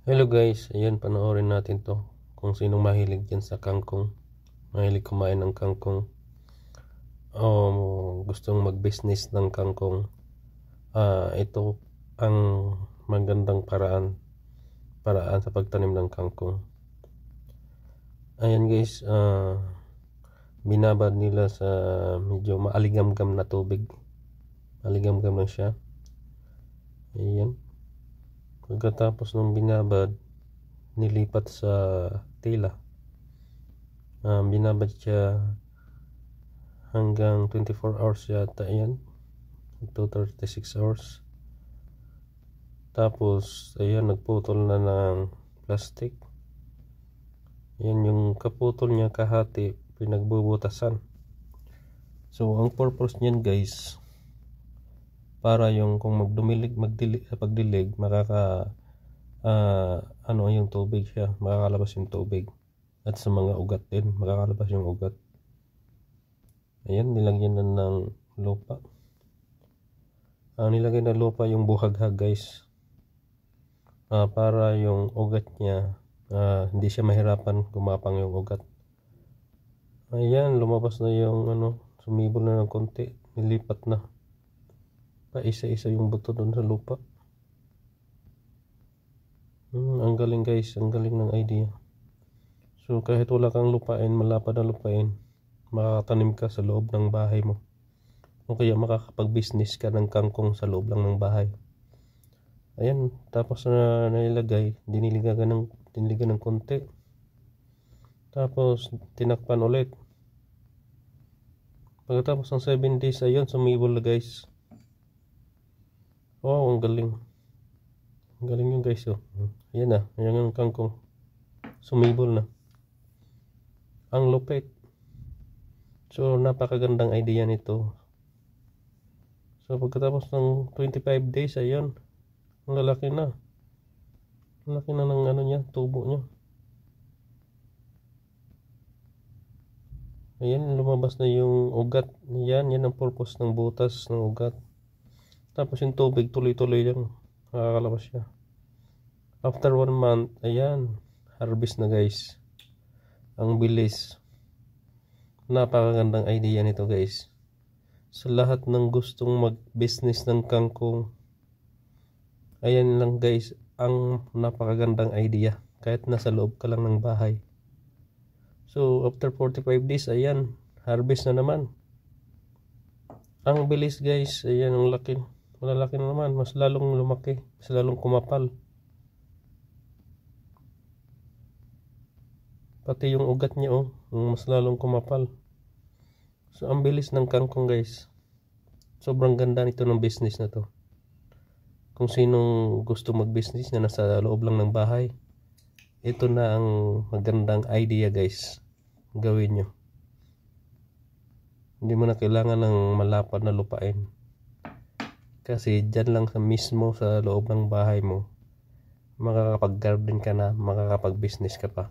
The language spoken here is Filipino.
Hello guys, ayan panoorin natin to kung sinong mahilig dyan sa kangkong, mahilig kumain ng kangkong o gustong mag-business ng kangkong. Ito ang magandang paraan sa pagtanim ng kangkong. Ayan guys, binabad nila sa medyo maaligamgam na tubig, maaligamgam lang siya. Ayan, pagkatapos ng binabad, nilipat sa tela. Binabad siya hanggang 24 hours yata yan, to 36 hours. Tapos ayan, nagputol na ng plastic. Yan yung kaputol niya kahati, pinagbubutasan. So ang purpose niyan guys, para yung kung pagdilig yung tubig siya, makakalabas yung tubig, at sa mga ugat din makakalabas yung ugat. Ayan, nilagyan na ng lupa. Nilagay na lupa yung buhaghag guys, para yung ugat niya, hindi siya mahirapan gumapang yung ugat. Ayan, lumabas na yung sumibol na ng konti, nilipat na pa isa-isa yung buto doon sa lupa. Ang galing guys, ang galing ng idea. So kahit wala kang lupain, malapad na lupain, makakatanim ka sa loob ng bahay mo, o kaya makakapag-business ka ng kangkong sa loob lang ng bahay. Ayan, tapos na nilagay, diniligan ng konti, tapos tinakpan ulit. Pagkatapos ng 7 days, ayun, sumibol na guys. Wow, ang galing. Ang galing yun guys. Ayan na, ayan ang kangkong, sumibol na. Ang lupit. So napakagandang idea nito. So pagkatapos ng 25 days, ayun, ang lalaki na. Ang laki na ng niya, tubo niya. Ayan, lumabas na yung ugat. Yan ang purpose ng butas ng ugat. Tapos yung tubig, tuloy-tuloy lang, makakalabas siya. After 1 month, ayan, harvest na guys. Ang bilis. Napakagandang idea nito guys. Sa lahat ng gustong mag-business ng kangkong, ayan lang guys, ang napakagandang idea. Kahit nasa loob ka lang ng bahay. So after 45 days, ayan, harvest na naman. Ang bilis guys, ayan, ang laki. Malalaki na naman, mas lalong lumaki, mas lalong kumapal. Pati yung ugat niya, mas lalong kumapal. So ang bilis ng kangkong guys. Sobrang ganda nito ng business na to. Kung sinong gusto mag-business na nasa loob lang ng bahay, ito na ang magandang idea guys. Gawin nyo. Hindi mo na kailangan ng malapad na lupain. Kasi dyan lang mismo sa loob ng bahay mo, makakapag-garden ka na, makakapag-business ka pa.